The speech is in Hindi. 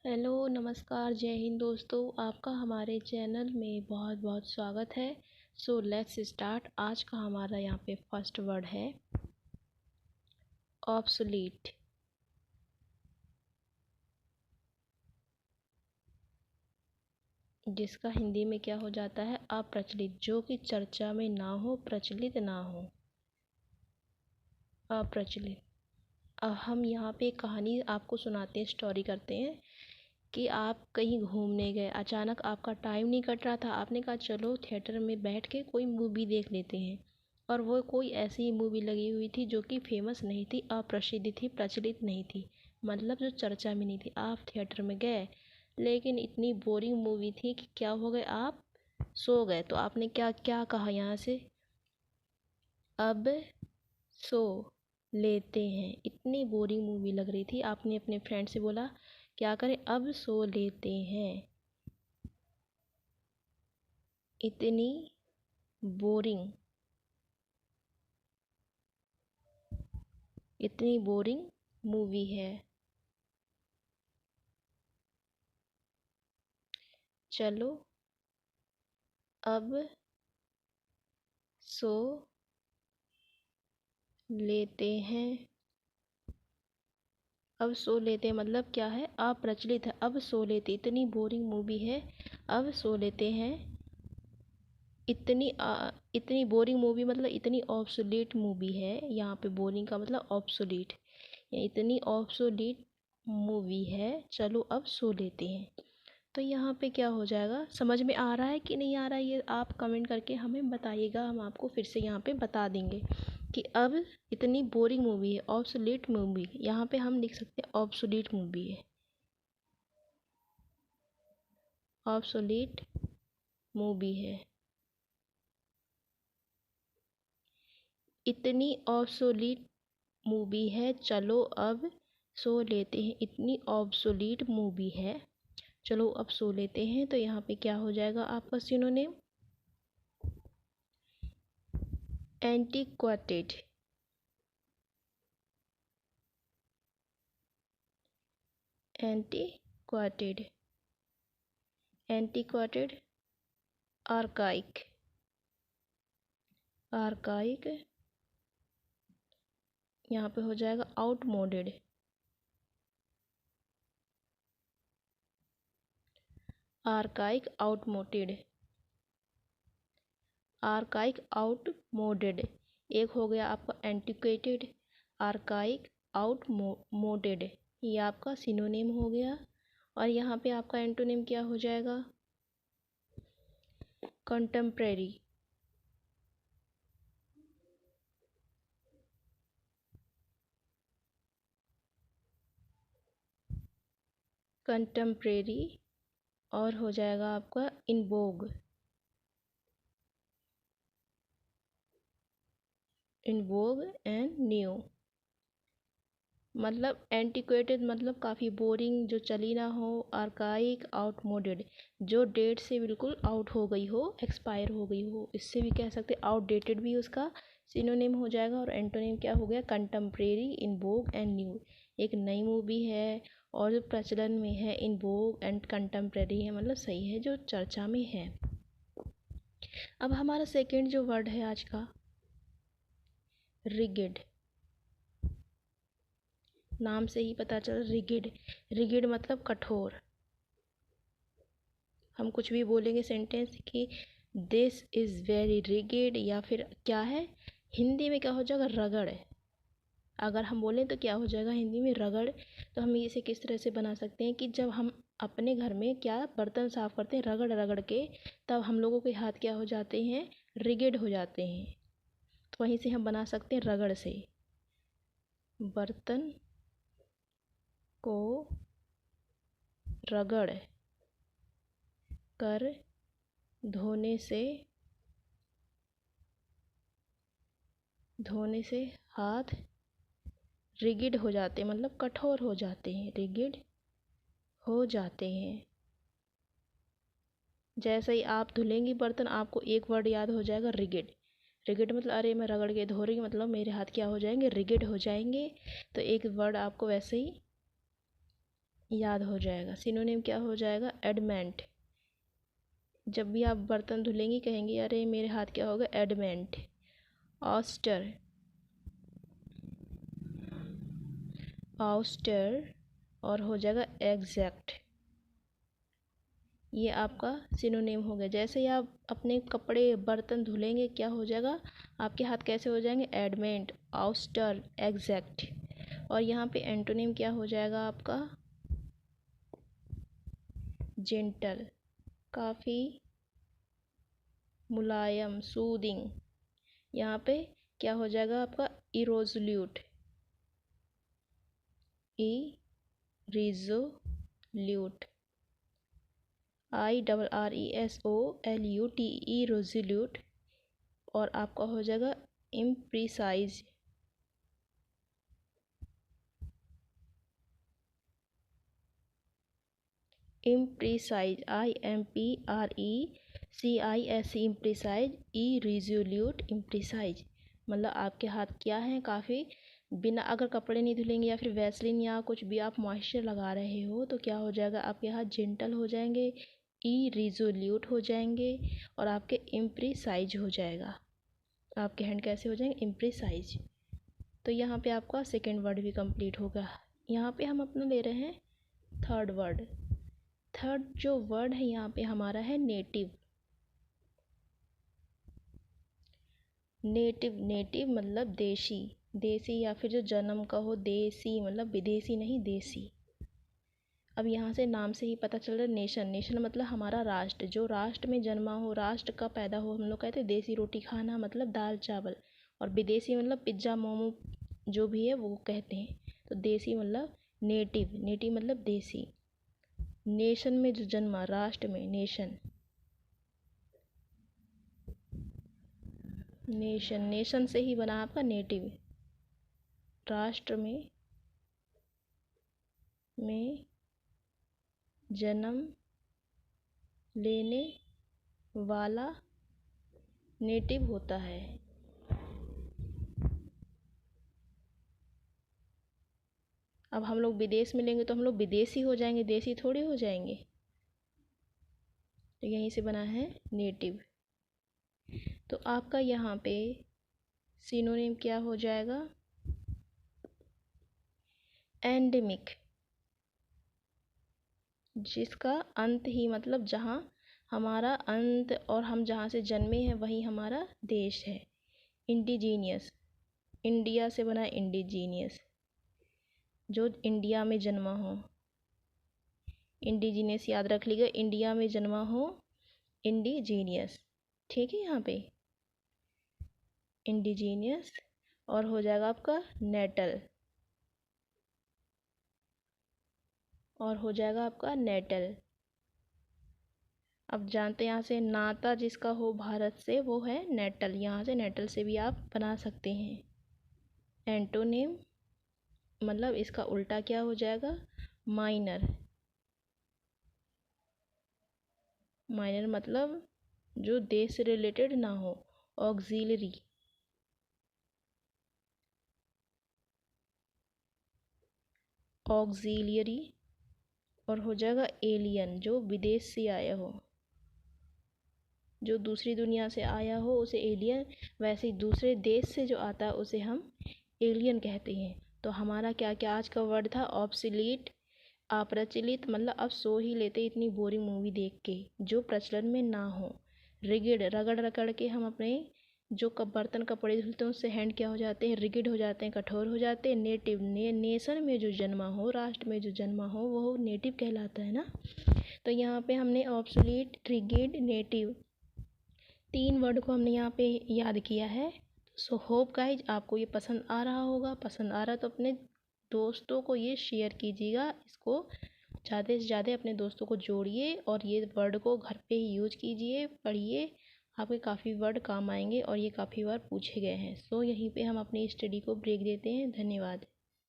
हेलो नमस्कार जय हिंद दोस्तों। आपका हमारे चैनल में बहुत बहुत स्वागत है। So let's start. आज का हमारा यहाँ पे फर्स्ट वर्ड है ऑब्सोलीट। जिसका हिंदी में क्या हो जाता है अप्रचलित, जो कि चर्चा में ना हो, प्रचलित ना हो, अप्रचलित। अब हम यहाँ पे कहानी आपको सुनाते हैं, स्टोरी करते हैं कि आप कहीं घूमने गए, अचानक आपका टाइम नहीं कट रहा था, आपने कहा चलो थिएटर में बैठ के कोई मूवी देख लेते हैं। और वो कोई ऐसी मूवी लगी हुई थी जो कि फेमस नहीं थी, अप्रसिद्ध थी, प्रचलित नहीं थी, मतलब जो चर्चा में नहीं थी। आप थिएटर में गए लेकिन इतनी बोरिंग मूवी थी कि क्या हो गए, आप सो गए। तो आपने क्या क्या कहा यहाँ से, अब सो लेते हैं। इतनी बोरिंग मूवी लग रही थी, आपने अपने फ्रेंड से बोला क्या करें, अब सो लेते हैं। इतनी बोरिंग, इतनी बोरिंग मूवी है, चलो अब सो लेते हैं। अब सो लेते हैं मतलब क्या है, अप्रचलित है। अब सो लेते, इतनी बोरिंग मूवी है, अब सो लेते हैं। इतनी बोरिंग मूवी मतलब इतनी ऑब्सोलीट मूवी है। यहाँ पे बोरिंग का मतलब ऑब्सोलीट, या इतनी ऑब्सोलीट मूवी है, चलो अब सो लेते हैं। तो यहाँ पे क्या हो जाएगा, समझ में आ रहा है कि नहीं आ रहा है, ये आप कमेंट करके हमें बताइएगा। हम आपको फिर से यहाँ पे बता देंगे कि अब इतनी बोरिंग मूवी है, ऑब्सोलीट मूवी। यहाँ पे हम लिख सकते हैं ऑब्सोलीट मूवी है, ऑब्सोलीट मूवी है। इतनी ऑब्सोलीट मूवी है, चलो अब सो लेते हैं। इतनी ऑब्सोलीट मूवी है, चलो अब सो लेते हैं। तो यहाँ पे क्या हो जाएगा आपका सिनोनिम, एंटीक्वाटेड, एंटीक्वाटेड, एंटीक्वाटेड, आर्काइक, आर्काइक। यहाँ पे हो जाएगा आउटमोडेड, आर्काइक, आउटमोडेड, आर्काइक, आउटमोडेड। एक हो गया आपका एंटिक्वेटेड, आर्काइक, आउटमोडेड, ये आपका सिनोनिम हो गया। और यहाँ पे आपका एंटोनिम क्या हो जाएगा, कंटेम्प्रेरी, कंटेम्प्रेरी। और हो जाएगा आपका इन वोग, इन वोग एंड न्यू। मतलब एंटिक्वेटेड मतलब काफ़ी बोरिंग, जो चली ना हो। आर्काइक, आउटमोडेड, जो डेट से बिल्कुल आउट हो गई हो, एक्सपायर हो गई हो, इससे भी कह सकते आउटडेटेड भी उसका सिनोनिम हो जाएगा। और एंटोनिम क्या हो गया, contemporary, in Vogue and new. एक नई मूवी है और जो प्रचलन में है, इन वोग एंड कंटेम्प्रेरी है, मतलब सही है, जो चर्चा में है। अब हमारा सेकेंड जो वर्ड है आज का, रिगिड। नाम से ही पता चल, रिगिड, रिगिड मतलब कठोर। हम कुछ भी बोलेंगे सेंटेंस कि दिस इज़ वेरी रिगिड, या फिर क्या है, हिंदी में क्या हो जाएगा, रगड़। अगर हम बोलें तो क्या हो जाएगा हिंदी में, रगड़। तो हम इसे किस तरह से बना सकते हैं कि जब हम अपने घर में क्या बर्तन साफ़ करते हैं रगड़ रगड़ के, तब हम लोगों के हाथ क्या हो जाते हैं, रिगिड हो जाते हैं। तो वहीं से हम बना सकते हैं रगड़ से, बर्तन को रगड़ कर धोने से, धोने से हाथ रिगिड हो जाते हैं, मतलब कठोर हो जाते हैं, रिगिड हो जाते हैं। जैसे ही आप धुलेंगी बर्तन, आपको एक वर्ड याद हो जाएगा, रिगिड। रिगिड मतलब अरे मैं रगड़ के धो रही हूँ, मतलब मेरे हाथ क्या हो जाएंगे, रिगिड हो जाएंगे। तो एक वर्ड आपको वैसे ही याद हो जाएगा। सिनोनिम क्या हो जाएगा? एडमेंट। जब भी आप बर्तन धुलेंगी कहेंगी अरे मेरे हाथ क्या होगा? एडमेंट। ऑस्टर, ऑस्टर और हो जाएगा एग्जैक्ट। ये आपका सिनोनिम हो गया। जैसे ही आप अपने कपड़े बर्तन धुलेंगे क्या हो जाएगा? आपके हाथ कैसे हो जाएंगे? Adamant, Oster, exact. और यहाँ पे एंटोनिम क्या हो जाएगा आपका? जेंटल, काफ़ी मुलायम, सूदिंग। यहाँ पे क्या हो जाएगा आपका? इरोजल्यूट, इरिजोल्यूट, IRRESOLUTE, इरोजल्यूट। और आपका हो जाएगा इम्प्रिसाइज, इम्प्रिसाइज, IMPRECISE, इम्प्रिसाइज, इरिजोल्यूट, इम्प्रिसाइज। मतलब आपके हाथ क्या हैं? काफ़ी, बिना अगर कपड़े नहीं धुलेंगे या फिर वैसलीन या कुछ भी आप मॉइस्चर लगा रहे हो तो क्या हो जाएगा? आपके हाथ जेंटल हो जाएंगे, इरिजोल्यूट हो जाएंगे और आपके इम्प्रिसाइज हो जाएगा। आपके हैंड कैसे हो जाएंगे? इम्प्रिसाइज। तो यहाँ पे आपका सेकेंड वर्ड भी कंप्लीट होगा। यहाँ पे हम अपना ले रहे हैं थर्ड वर्ड। थर्ड जो वर्ड है यहाँ पे हमारा है नेटिव। नेटिव, नेटिव मतलब देशी, देसी या फिर जो जन्म का हो। देसी मतलब विदेशी नहीं, देसी। अब यहाँ से नाम से ही पता चल रहा है नेशन। नेशन मतलब हमारा राष्ट्र, जो राष्ट्र में जन्मा हो, राष्ट्र का पैदा हो। हम लोग कहते हैं देसी रोटी खाना मतलब दाल चावल। और विदेशी मतलब पिज्ज़ा मोमो जो भी है वो कहते हैं। तो देसी मतलब नेटिव, नेटिव मतलब देसी। नेशन में जो जन्मा, राष्ट्र में, नेशन। नेशन, नेशन से ही बना आपका नेटिव। राष्ट्र में जन्म लेने वाला नेटिव होता है। अब हम लोग विदेश में लेंगे तो हम लोग विदेशी हो जाएंगे, देसी थोड़ी हो जाएंगे। तो यहीं से बना है नेटिव। तो आपका यहाँ पे सिनोनिम क्या हो जाएगा? एंडेमिक, जिसका अंत ही मतलब जहाँ हमारा अंत और हम जहाँ से जन्मे हैं वही हमारा देश है। इंडिजीनियस, इंडिया से बना है इंडिजीनियस, जो इंडिया में जन्मा हो। इंडिजीनियस याद रख लीजिए, इंडिया में जन्मा हो, इंडिजीनियस। ठीक है, यहाँ पे इंडिजीनियस। और हो जाएगा आपका नेटल, और हो जाएगा आपका नेटल। अब जानते हैं यहाँ से नाता जिसका हो भारत से वो है नेटल। यहाँ से नेटल से भी आप बना सकते हैं। एंटोनिम मतलब इसका उल्टा क्या हो जाएगा? माइनर। माइनर मतलब जो देश से रिलेटेड ना हो। Auxiliary, auxiliary. और हो जाएगा एलियन, जो विदेश से आया हो, जो दूसरी दुनिया से आया हो उसे एलियन। वैसे ही दूसरे देश से जो आता है उसे हम एलियन कहते हैं। तो हमारा क्या क्या आज का वर्ड था? ऑब्सोलीट, अप्रचलित मतलब अब सो ही लेते इतनी बोरिंग मूवी देख के, जो प्रचलन में ना हो। रिगिड, रगड़ रगड़ के हम अपने जो बर्तन कपड़े धुलते हैं उससे हैंड क्या हो जाते हैं? रिगिड हो जाते हैं, कठोर हो जाते हैं। नेटिव, नेशन में जो जन्मा हो, राष्ट्र में जो जन्मा हो वो नेटिव कहलाता है ना। तो यहाँ पे हमने ऑब्सोलीट, रिगिड, नेटिव, तीन वर्ड को हमने यहाँ पे याद किया है। सो होप गाइज आपको ये पसंद आ रहा होगा। पसंद आ रहा तो अपने दोस्तों को ये शेयर कीजिएगा। इसको ज़्यादा से ज़्यादा अपने दोस्तों को जोड़िए और ये वर्ड को घर पे ही यूज कीजिए, पढ़िए। आपके काफ़ी वर्ड काम आएंगे और ये काफ़ी बार पूछे गए हैं। सो यहीं पे हम अपनी स्टडी को ब्रेक देते हैं। धन्यवाद।